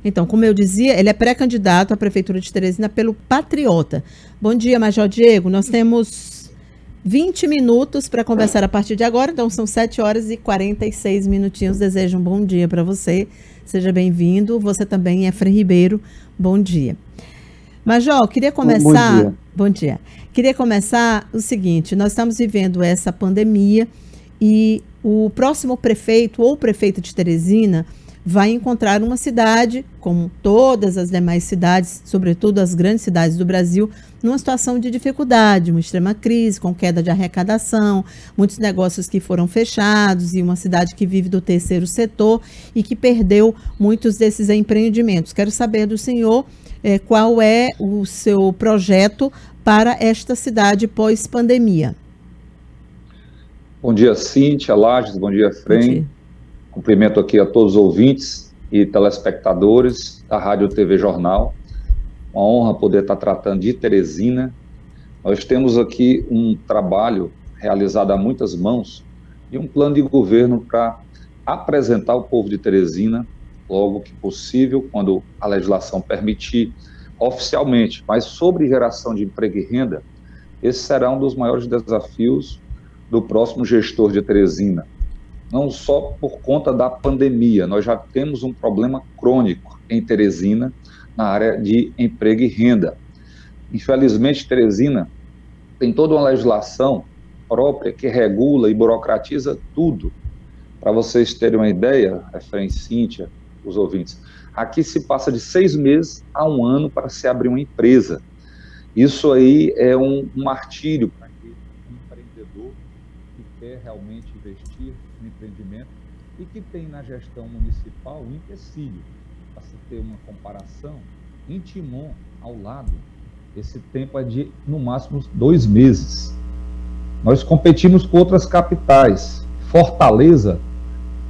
Então, como eu dizia, ele é pré-candidato à Prefeitura de Teresina pelo Patriota. Bom dia, Major Diego. Nós temos 20 minutos para conversar a partir de agora, então são 7 horas e 46 minutinhos. Desejo um bom dia para você. Seja bem-vindo. Você também, Efraim Ribeiro. Bom dia. Major, queria começar... Bom dia. Bom dia. Queria começar o seguinte, nós estamos vivendo essa pandemia e o próximo prefeito ou prefeita de Teresina vai encontrar uma cidade, como todas as demais cidades, sobretudo as grandes cidades do Brasil, numa situação de dificuldade, uma extrema crise, com queda de arrecadação, muitos negócios que foram fechados e uma cidade que vive do terceiro setor e que perdeu muitos desses empreendimentos. Quero saber do senhor qual é o seu projeto para esta cidade pós-pandemia. Bom dia, Cíntia, Lages, bom dia, Efraim. Cumprimento aqui a todos os ouvintes e telespectadores da Rádio TV Jornal. Uma honra poder estar tratando de Teresina. Nós temos aqui um trabalho realizado a muitas mãos e um plano de governo para apresentar ao povo de Teresina, logo que possível, quando a legislação permitir, oficialmente, mas sobre geração de emprego e renda, esse será um dos maiores desafios do próximo gestor de Teresina. Não só por conta da pandemia, nós já temos um problema crônico em Teresina, na área de emprego e renda. Infelizmente, Teresina tem toda uma legislação própria que regula e burocratiza tudo. Para vocês terem uma ideia, Efraim, Cíntia, os ouvintes, aqui se passa de 6 meses a 1 ano para se abrir uma empresa. Isso aí é um martírio para aquele empreendedor que quer realmente investir no empreendimento e que tem na gestão municipal um empecilho. Para se ter uma comparação, em Timon, ao lado, esse tempo é de, no máximo, 2 meses. Nós competimos com outras capitais. Fortaleza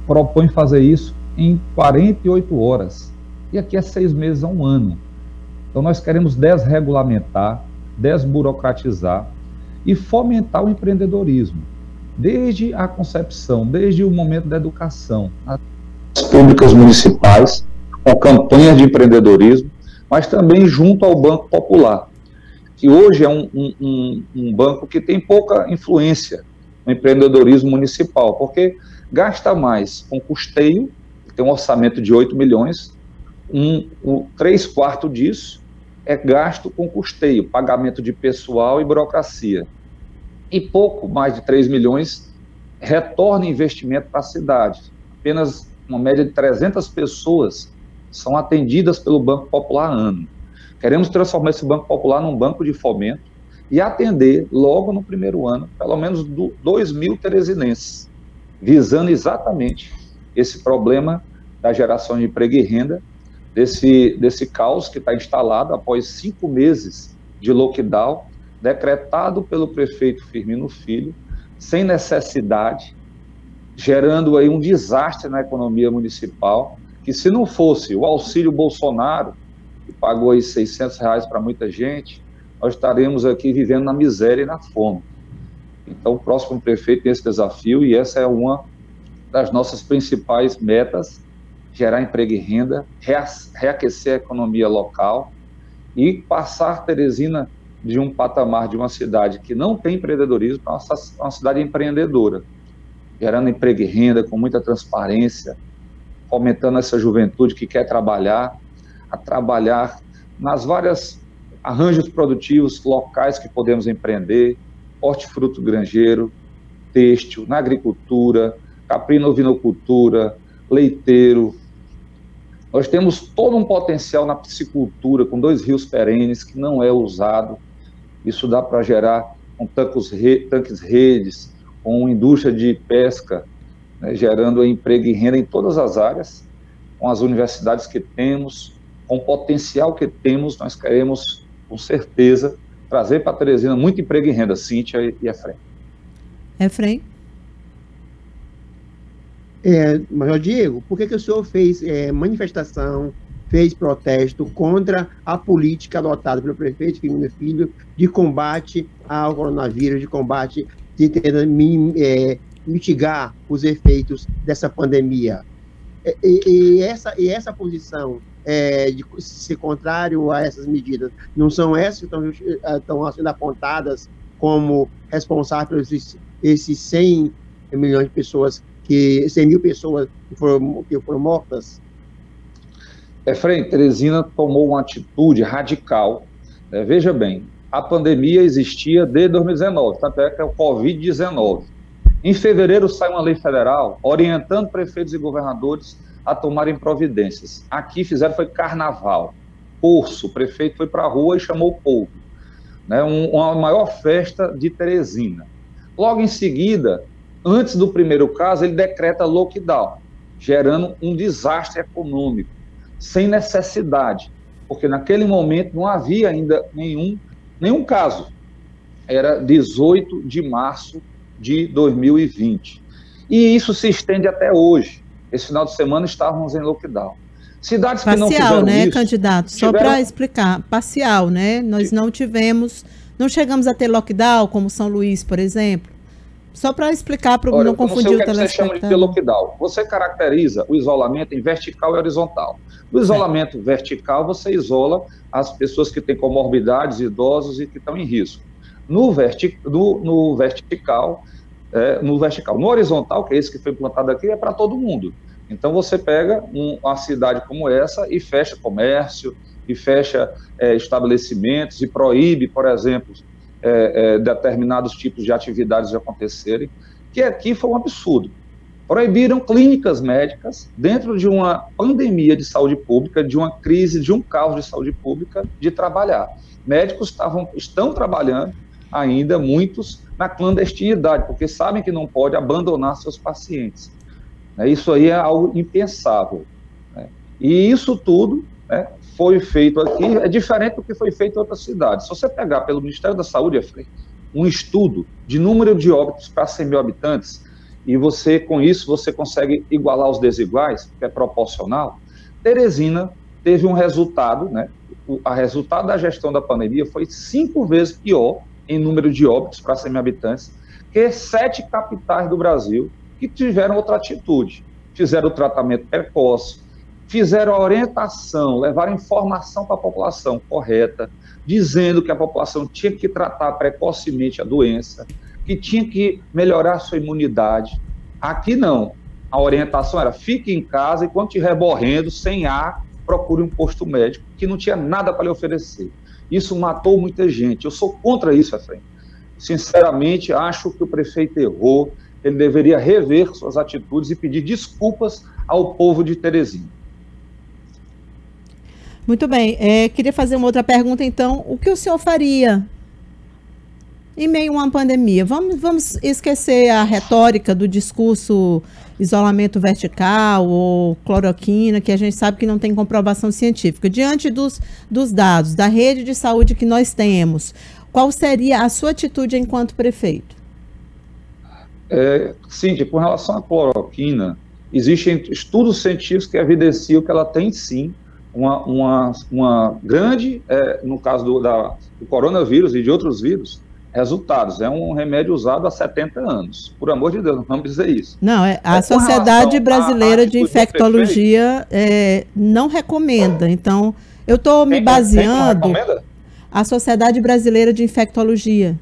propõe fazer isso em 48 horas. E aqui é 6 meses a 1 ano. Então nós queremos desregulamentar, desburocratizar e fomentar o empreendedorismo. Desde a concepção, desde o momento da educação, as públicas municipais, com campanhas de empreendedorismo, mas também junto ao Banco Popular, que hoje é um banco que tem pouca influência no empreendedorismo municipal, porque gasta mais com custeio, tem um orçamento de 8 milhões, 3/4 disso é gasto com custeio, pagamento de pessoal e burocracia. E pouco mais de 3 milhões retorna investimento para a cidade. Apenas uma média de 300 pessoas são atendidas pelo Banco Popular ano. Queremos transformar esse Banco Popular num banco de fomento e atender logo no primeiro ano, pelo menos 2.000 teresinenses, visando exatamente esse problema da geração de emprego e renda, desse caos que está instalado após 5 meses de lockdown, decretado pelo prefeito Firmino Filho, sem necessidade, gerando aí um desastre na economia municipal, que se não fosse o auxílio Bolsonaro, que pagou aí R$600 para muita gente, nós estaremos aqui vivendo na miséria e na fome. Então, o próximo prefeito tem esse desafio e essa é uma das nossas principais metas, gerar emprego e renda, reaquecer a economia local e passar Teresina de um patamar de uma cidade que não tem empreendedorismo para uma cidade empreendedora, gerando emprego e renda com muita transparência, fomentando essa juventude que quer trabalhar, a trabalhar nas várias arranjos produtivos locais que podemos empreender, hortifruto granjeiro, têxtil, na agricultura, caprino-ovinocultura, leiteiro. Nós temos todo um potencial na piscicultura, com 2 rios perenes que não é usado. Isso dá para gerar com tanques redes, com indústria de pesca, né, gerando emprego e renda em todas as áreas, com as universidades que temos, com o potencial que temos, nós queremos, com certeza, trazer para Teresina muito emprego e renda, Cíntia e Efraim. Efraim? Major Diego, por que o senhor fez manifestação, fez protesto contra a política adotada pelo prefeito Firmino Filho de combate ao coronavírus, de combate, de tentar mitigar os efeitos dessa pandemia? E essa posição de ser contrário a essas medidas? Não são essas que estão sendo apontadas como responsáveis por esses 100 milhões de pessoas, 100 mil pessoas que foram mortas? Efraim, Teresina tomou uma atitude radical. Veja bem, a pandemia existia desde 2019, tanto é que é o Covid-19. Em fevereiro sai uma lei federal orientando prefeitos e governadores a tomarem providências. Aqui fizeram foi carnaval, curso, o prefeito foi para a rua e chamou o povo. Né, uma maior festa de Teresina. Logo em seguida, antes do primeiro caso, ele decreta lockdown, gerando um desastre econômico, sem necessidade, porque naquele momento não havia ainda nenhum caso. Era 18 de março de 2020. E isso se estende até hoje. Esse final de semana estávamos em lockdown. Cidades que não fizeram parcial, né, isso, candidato? Só para explicar, parcial, né? Nós não chegamos a ter lockdown, como São Luís, por exemplo. Só para explicar, para não confundir o telespectador. Você chama de ter lockdown. Você caracteriza o isolamento em vertical e horizontal. No isolamento vertical, você isola as pessoas que têm comorbidades, idosos e que estão em risco. No vertical, no horizontal, que é esse que foi implantado aqui, é para todo mundo. Então, você pega uma cidade como essa e fecha comércio, e fecha estabelecimentos, e proíbe, por exemplo, determinados tipos de atividades de acontecerem, que aqui foi um absurdo. Proibiram clínicas médicas dentro de uma pandemia de saúde pública, de uma crise, de um caos de saúde pública, de trabalhar. Médicos estão trabalhando ainda, muitos, na clandestinidade, porque sabem que não pode abandonar seus pacientes. Isso aí é algo impensável. E isso tudo foi feito aqui, é diferente do que foi feito em outras cidades. Se você pegar pelo Ministério da Saúde, Efraim, um estudo de número de óbitos para 100 mil habitantes, e com isso você consegue igualar os desiguais, que é proporcional, Teresina teve um resultado, o resultado da gestão da pandemia foi 5 vezes pior em número de óbitos para 100 mil habitantes que 7 capitais do Brasil que tiveram outra atitude, fizeram o tratamento precoce, fizeram a orientação, levaram informação para a população correta, dizendo que a população tinha que tratar precocemente a doença, que tinha que melhorar a sua imunidade. Aqui não. A orientação era: fique em casa e quando estiver morrendo, sem ar, procure um posto médico, que não tinha nada para lhe oferecer. Isso matou muita gente. Eu sou contra isso, Efraim. Sinceramente, acho que o prefeito errou. Ele deveria rever suas atitudes e pedir desculpas ao povo de Teresina. Muito bem. Queria fazer uma outra pergunta, então. O que o senhor faria em meio a uma pandemia? Vamos esquecer a retórica do discurso isolamento vertical ou cloroquina, que a gente sabe que não tem comprovação científica. Diante dos dados da rede de saúde que nós temos, qual seria a sua atitude enquanto prefeito? Cíntia, com relação à cloroquina, existem estudos científicos que evidenciam que ela tem, sim, uma grande, no caso do coronavírus e de outros vírus, resultados. É um remédio usado há 70 anos. Por amor de Deus, não vamos dizer isso. Não, a Sociedade Brasileira de Infectologia não recomenda. Então, eu estou me baseando... Quem recomenda? A Sociedade Brasileira de Infectologia.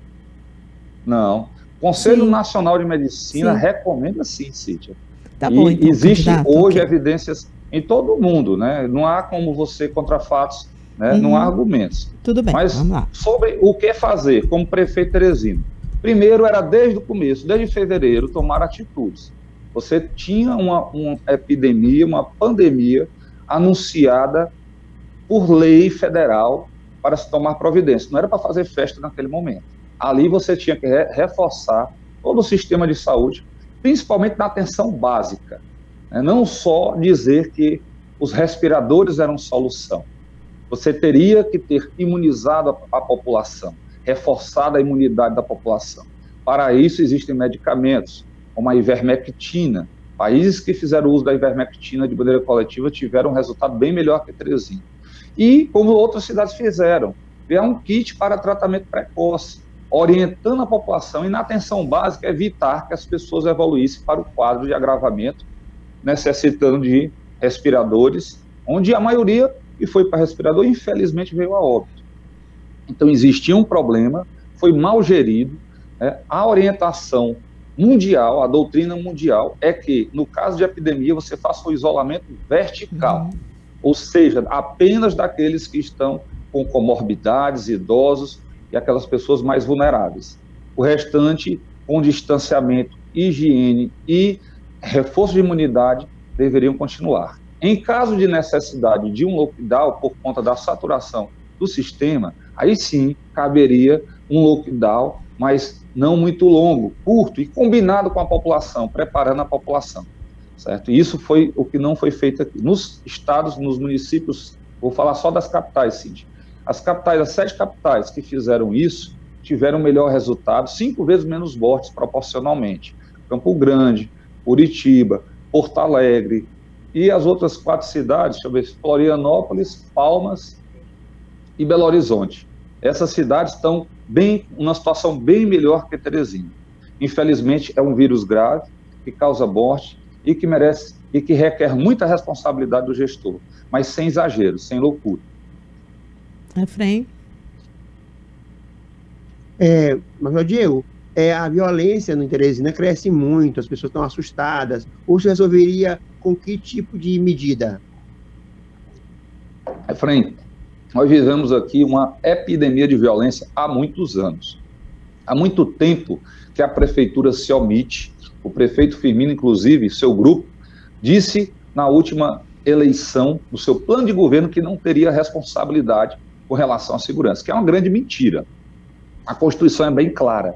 Não. O Conselho Nacional de Medicina recomenda, sim, Cíntia. Tá bom, então, existem hoje evidências em todo o mundo, né? Não há como você contra fatos, né? Não há argumentos. Tudo bem, mas vamos lá. Sobre o que fazer como prefeito Teresina. Primeiro era desde o começo, desde fevereiro, tomar atitudes. Você tinha uma epidemia, uma pandemia anunciada por lei federal para se tomar providência. Não era para fazer festa naquele momento. Ali você tinha que reforçar todo o sistema de saúde, principalmente na atenção básica. Não só dizer que os respiradores eram solução. Você teria que ter imunizado a população, reforçado a imunidade da população. Para isso existem medicamentos, como a ivermectina. Países que fizeram uso da ivermectina de maneira coletiva tiveram um resultado bem melhor que Teresina. E, como outras cidades fizeram, criar um kit para tratamento precoce, orientando a população e, na atenção básica, evitar que as pessoas evoluíssem para o quadro de agravamento, necessitando de respiradores onde a maioria que foi para respirador, infelizmente, veio a óbito. Então, existia um problema, foi mal gerido, né? A orientação mundial, a doutrina mundial, é que, no caso de epidemia, você faça o isolamento vertical, ou seja, apenas daqueles que estão com comorbidades, idosos e aquelas pessoas mais vulneráveis. O restante, com distanciamento, higiene e reforço de imunidade, deveriam continuar. Em caso de necessidade de um lockdown, por conta da saturação do sistema, aí sim caberia um lockdown, mas não muito longo, curto e combinado com a população, preparando a população, certo? E isso foi o que não foi feito aqui. Nos estados, nos municípios, vou falar só das capitais, Cid. As capitais, as 7 capitais que fizeram isso, tiveram melhor resultado, 5 vezes menos mortes proporcionalmente. Campo Grande, Curitiba, Porto Alegre e as outras 4 cidades, deixa eu ver, Florianópolis, Palmas e Belo Horizonte. Essas cidades estão numa situação bem melhor que Teresina. Infelizmente, é um vírus grave, que causa morte e que merece e que requer muita responsabilidade do gestor, mas sem exagero, sem loucura. Efraim? Mas, Diego, a violência no Teresina cresce muito, as pessoas estão assustadas. Ou se resolveria com que tipo de medida? Efraim, nós vivemos aqui uma epidemia de violência há muitos anos. Há muito tempo que a prefeitura se omite. O prefeito Firmino, inclusive, seu grupo, disse na última eleição, no seu plano de governo, que não teria responsabilidade com relação à segurança, que é uma grande mentira. A Constituição é bem clara.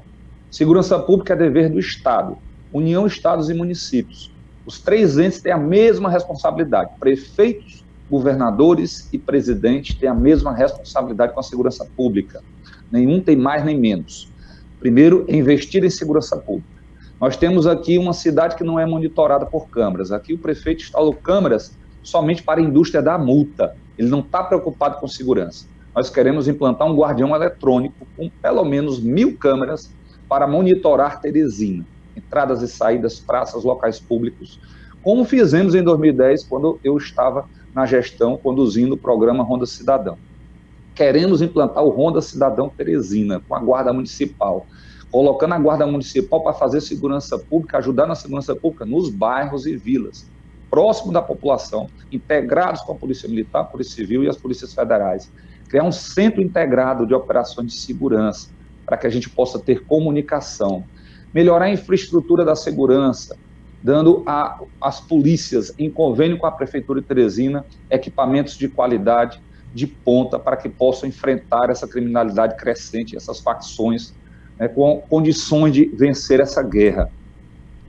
Segurança pública é dever do Estado, União, Estados e municípios. Os 3 entes têm a mesma responsabilidade. Prefeitos, governadores e presidentes têm a mesma responsabilidade com a segurança pública. Nenhum tem mais nem menos. Primeiro, investir em segurança pública. Nós temos aqui uma cidade que não é monitorada por câmeras. Aqui o prefeito instalou câmeras somente para a indústria da multa. Ele não está preocupado com segurança. Nós queremos implantar um guardião eletrônico com pelo menos 1000 câmeras para monitorar Teresina, entradas e saídas, praças, locais públicos, como fizemos em 2010, quando eu estava na gestão, conduzindo o programa Ronda Cidadão. Queremos implantar o Ronda Cidadão Teresina, com a Guarda Municipal, colocando a Guarda Municipal para fazer segurança pública, ajudar na segurança pública nos bairros e vilas, próximo da população, integrados com a Polícia Militar, a Polícia Civil e as Polícias Federais. Criar um centro integrado de operações de segurança, para que a gente possa ter comunicação. Melhorar a infraestrutura da segurança, dando às polícias, em convênio com a Prefeitura de Teresina, equipamentos de qualidade, de ponta, para que possam enfrentar essa criminalidade crescente, essas facções, né, com condições de vencer essa guerra.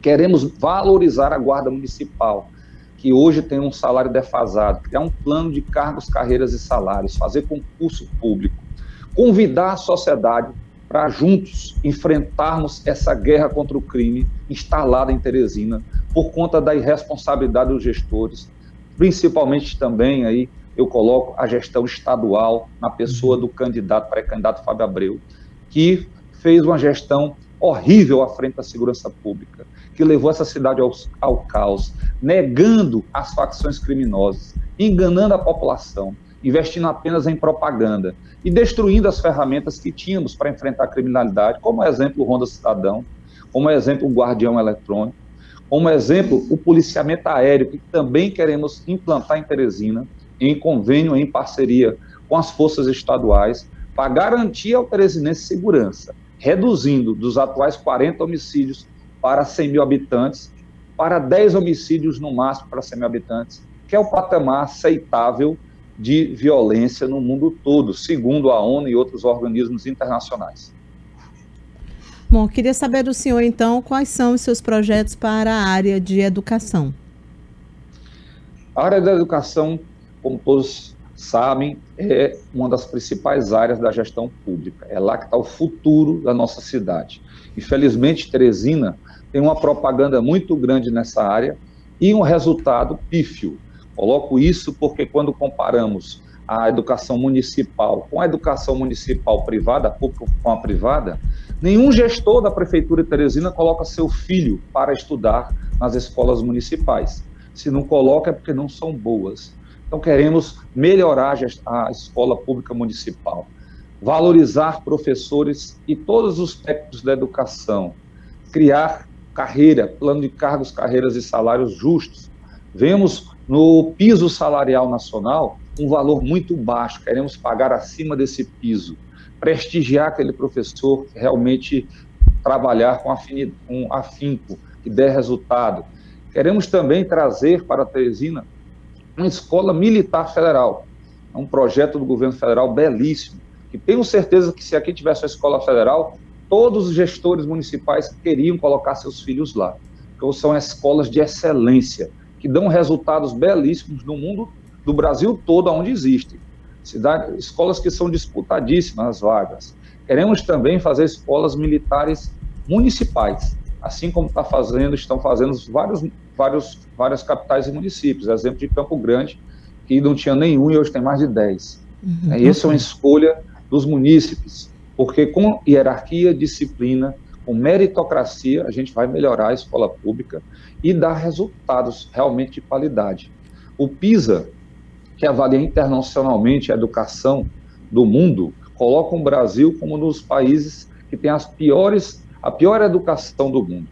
Queremos valorizar a Guarda Municipal, que hoje tem um salário defasado, criar um plano de cargos, carreiras e salários, fazer concurso público, convidar a sociedade para juntos enfrentarmos essa guerra contra o crime instalada em Teresina, por conta da irresponsabilidade dos gestores, principalmente também aí eu coloco a gestão estadual na pessoa do pré-candidato Fábio Abreu, que fez uma gestão horrível à frente da segurança pública, que levou essa cidade ao caos, negando as facções criminosas, enganando a população, investindo apenas em propaganda e destruindo as ferramentas que tínhamos para enfrentar a criminalidade, como exemplo o Ronda Cidadão, como exemplo o Guardião Eletrônico, como exemplo o policiamento aéreo, que também queremos implantar em Teresina, em convênio, em parceria com as forças estaduais, para garantir ao teresinense segurança, reduzindo dos atuais 40 homicídios para 100 mil habitantes, para 10 homicídios no máximo para 100 mil habitantes, que é o patamar aceitável de violência no mundo todo, segundo a ONU e outros organismos internacionais. Bom, queria saber do senhor, então, quais são os seus projetos para a área de educação? A área da educação, como todos sabem, é uma das principais áreas da gestão pública. É lá que está o futuro da nossa cidade. Infelizmente, Teresina tem uma propaganda muito grande nessa área e um resultado pífio. Coloco isso porque quando comparamos a educação municipal com a educação municipal privada, a pública com a privada, nenhum gestor da Prefeitura de Teresina coloca seu filho para estudar nas escolas municipais. Se não coloca é porque não são boas. Então, queremos melhorar a escola pública municipal, valorizar professores e todos os técnicos da educação, criar carreira, plano de cargos, carreiras e salários justos. Vemos no piso salarial nacional um valor muito baixo, queremos pagar acima desse piso, prestigiar aquele professor que realmente trabalhar com afinco, que dê resultado. Queremos também trazer para Teresina uma escola militar federal, um projeto do governo federal belíssimo, que tenho certeza que se aqui tivesse uma escola federal, todos os gestores municipais queriam colocar seus filhos lá, porque são escolas de excelência, que dão resultados belíssimos no mundo, do Brasil todo, onde existem. Escolas que são disputadíssimas as vagas. Queremos também fazer escolas militares municipais, assim como estão fazendo várias capitais e municípios. Exemplo de Campo Grande, que não tinha nenhum e hoje tem mais de 10. Essa é uma escolha dos munícipes, porque com hierarquia, disciplina, com meritocracia, a gente vai melhorar a escola pública e dar resultados realmente de qualidade. O PISA, que avalia internacionalmente a educação do mundo, coloca o Brasil como um dos países que tem a pior educação do mundo.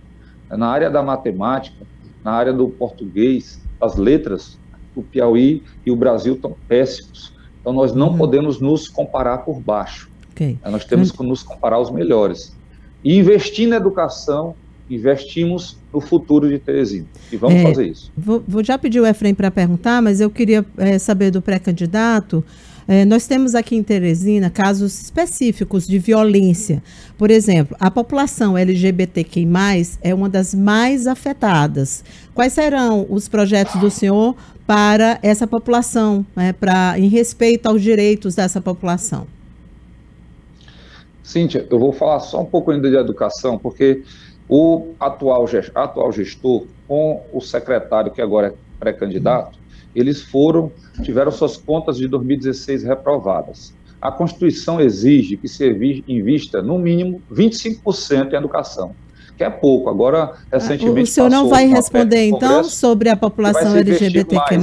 Na área da matemática, na área do português, das letras, o Piauí e o Brasil estão péssimos. Então, nós não podemos nos comparar por baixo. Nós temos que nos comparar aos melhores. E investir na educação, investimos no futuro de Teresina. E vamos fazer isso. Vou já pedir o Efraim para perguntar, mas eu queria saber do pré-candidato. Nós temos aqui em Teresina casos específicos de violência. Por exemplo, a população LGBTQI+, é uma das mais afetadas. Quais serão os projetos do senhor para essa população, em respeito aos direitos dessa população? Cíntia, eu vou falar só um pouco ainda de educação, porque o atual gestor, com o secretário que agora é pré-candidato, eles tiveram suas contas de 2016 reprovadas. A Constituição exige que se invista, no mínimo, 25% em educação, que é pouco. Agora, recentemente... O senhor não vai responder, então, sobre a população LGBTQ+?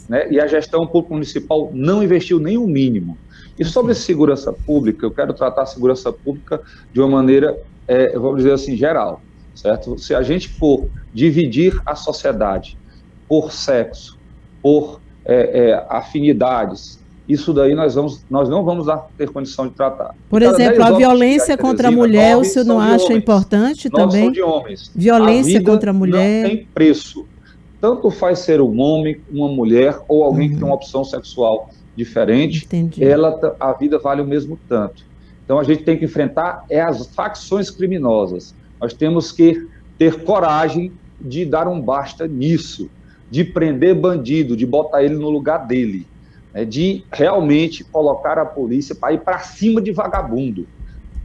Né? E a gestão pública municipal não investiu nem o mínimo. E sobre segurança pública, eu quero tratar a segurança pública de uma maneira, vamos dizer assim, geral, certo? Se a gente for dividir a sociedade por sexo, por afinidades, isso daí nós não vamos ter condição de tratar. Por exemplo, a violência contra a mulher, o senhor não acha importante também? São de homens. Violência contra a mulher. Não tem preço. Tanto faz ser um homem, uma mulher ou alguém que tem uma opção sexual diferente, a vida vale o mesmo tanto. Então a gente tem que enfrentar as facções criminosas. Nós temos que ter coragem de dar um basta nisso, de prender bandido, de botar ele no lugar dele, de realmente colocar a polícia para ir para cima de vagabundo.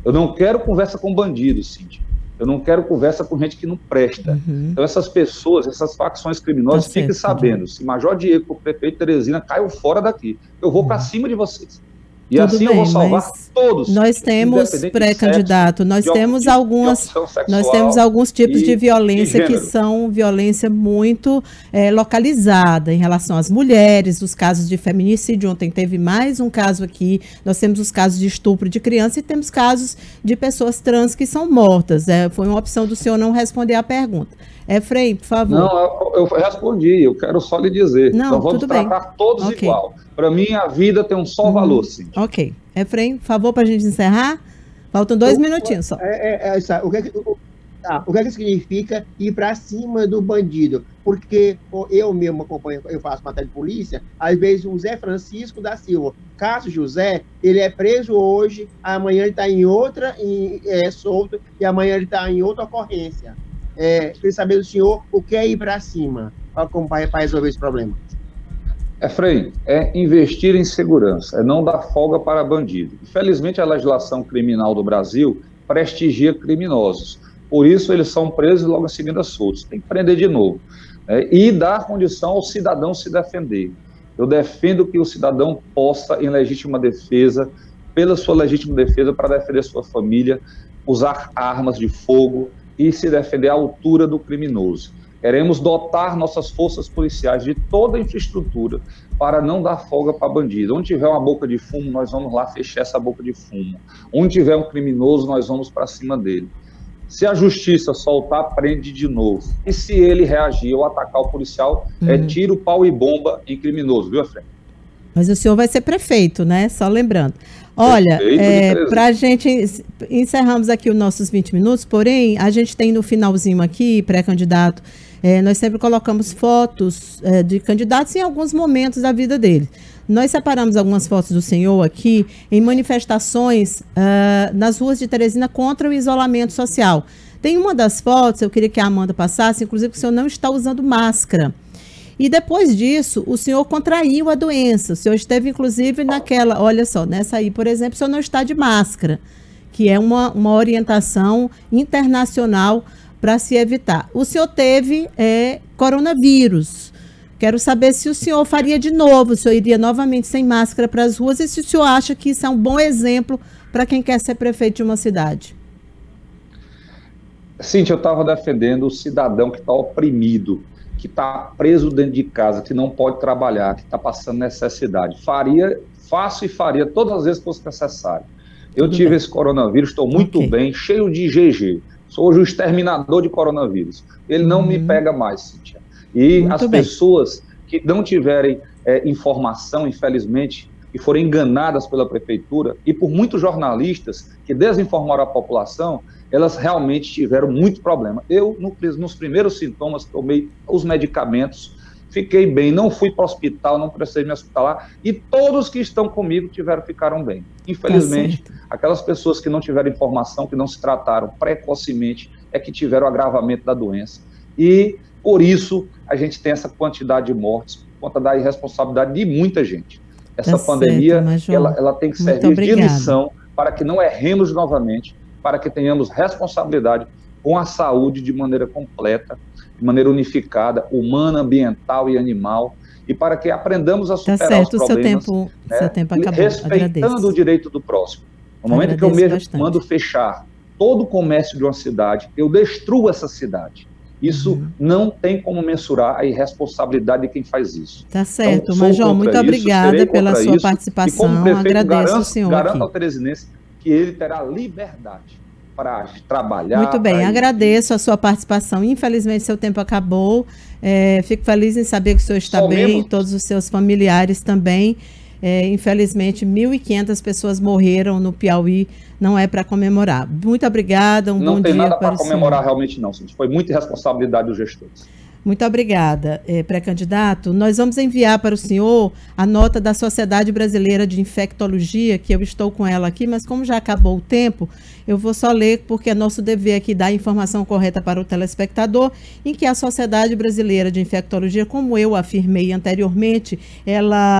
Eu não quero conversa com bandido, Cíntia. Eu não quero conversa com gente que não presta. Então essas pessoas, essas facções criminosas, fiquem sabendo, se Major Diego, o prefeito de Teresina, caiam fora daqui. Eu vou para cima de vocês. E tudo assim bem, eu vou salvar todos. Nós temos, pré-candidato, nós temos alguns tipos de violência que são violência muito localizada em relação às mulheres, os casos de feminicídio. Ontem teve mais um caso aqui, nós temos os casos de estupro de criança e temos casos de pessoas trans que são mortas. Foi uma opção do senhor não responder a pergunta. Efraim, por favor. Não, eu respondi, eu quero só lhe dizer. Não, nós vamos tratar todos igual. Para mim, a vida tem um só valor, sim. Ok. Efraim, por favor, para a gente encerrar. Faltam 2 minutinhos só. O que é que significa ir para cima do bandido? Porque eu mesmo acompanho, eu faço matéria de polícia, às vezes o Zé Francisco da Silva, Cássio José, ele é preso hoje, amanhã ele está em outra, solto, e amanhã ele está em outra ocorrência. Queria saber do senhor o que é ir para cima para resolver esse problema. Efraim, é investir em segurança, é não dar folga para bandido. Infelizmente, a legislação criminal do Brasil prestigia criminosos. Por isso, eles são presos e logo em seguida soltos. Tem que prender de novo. E dar condição ao cidadão se defender. Eu defendo que o cidadão possa, em legítima defesa, pela sua legítima defesa, para defender sua família, usar armas de fogo e se defender à altura do criminoso. Queremos dotar nossas forças policiais de toda a infraestrutura para não dar folga para bandido. Onde tiver uma boca de fumo, nós vamos lá fechar essa boca de fumo. Onde tiver um criminoso, nós vamos para cima dele. Se a justiça soltar, prende de novo. E se ele reagir ou atacar o policial, é tiro, pau e bomba em criminoso, viu, Efraim? Mas o senhor vai ser prefeito, né? Só lembrando. Olha, para a gente encerramos aqui os nossos 20 minutos, porém, a gente tem no finalzinho aqui, pré-candidato, nós sempre colocamos fotos de candidatos em alguns momentos da vida deles. Nós separamos algumas fotos do senhor aqui em manifestações nas ruas de Teresina contra o isolamento social. Tem uma das fotos, eu queria que a Amanda passasse, inclusive que o senhor não está usando máscara. E depois disso, o senhor contraiu a doença. O senhor esteve, inclusive, naquela... Olha só, nessa aí, por exemplo, o senhor não está de máscara, que é uma orientação internacional para se evitar. O senhor teve coronavírus. Quero saber se o senhor faria de novo, o senhor iria novamente sem máscara para as ruas e se o senhor acha que isso é um bom exemplo para quem quer ser prefeito de uma cidade. Cíntia, eu estava defendendo o cidadão que está oprimido, que está preso dentro de casa, que não pode trabalhar, que está passando necessidade. Faço e faria todas as vezes que fosse necessário. Eu tive esse coronavírus, estou muito bem, cheio de IgG. Sou hoje o exterminador de coronavírus. Ele não me pega mais, Cíntia. E muito as pessoas que não tiverem informação, infelizmente, e forem enganadas pela prefeitura e por muitos jornalistas que desinformaram a população, elas realmente tiveram muito problema. Eu, nos primeiros sintomas, tomei os medicamentos, fiquei bem, não fui para o hospital, não precisei me hospitalar, e todos que estão comigo ficaram bem. Infelizmente, aquelas pessoas que não tiveram informação, que não se trataram precocemente, é que tiveram agravamento da doença. E, por isso, a gente tem essa quantidade de mortes, por conta da irresponsabilidade de muita gente. Essa pandemia, ela tem que servir de lição para que não erremos novamente, para que tenhamos responsabilidade com a saúde de maneira completa, de maneira unificada, humana, ambiental e animal, e para que aprendamos a superar os problemas, seu tempo acabou. Respeitando o direito do próximo. No momento que eu mesmo mando fechar todo o comércio de uma cidade, eu destruo essa cidade. Isso não tem como mensurar a irresponsabilidade de quem faz isso. Tá certo, então, Major, muito obrigada pela sua participação. E como prefeito, agradeço ao senhor garanto ao teresinense que ele terá liberdade para trabalhar. Muito bem, agradeço a sua participação. Infelizmente, seu tempo acabou. Fico feliz em saber que o senhor está bem, todos os seus familiares também. Infelizmente, 1.500 pessoas morreram no Piauí, não é para comemorar. Muito obrigada, bom dia. Não tem nada para comemorar realmente não, foi muita irresponsabilidade dos gestores. Muito obrigada, pré-candidato. Nós vamos enviar para o senhor a nota da Sociedade Brasileira de Infectologia, que eu estou com ela aqui, mas como já acabou o tempo, eu vou só ler, porque é nosso dever aqui dar a informação correta para o telespectador, em que a Sociedade Brasileira de Infectologia, como eu afirmei anteriormente, ela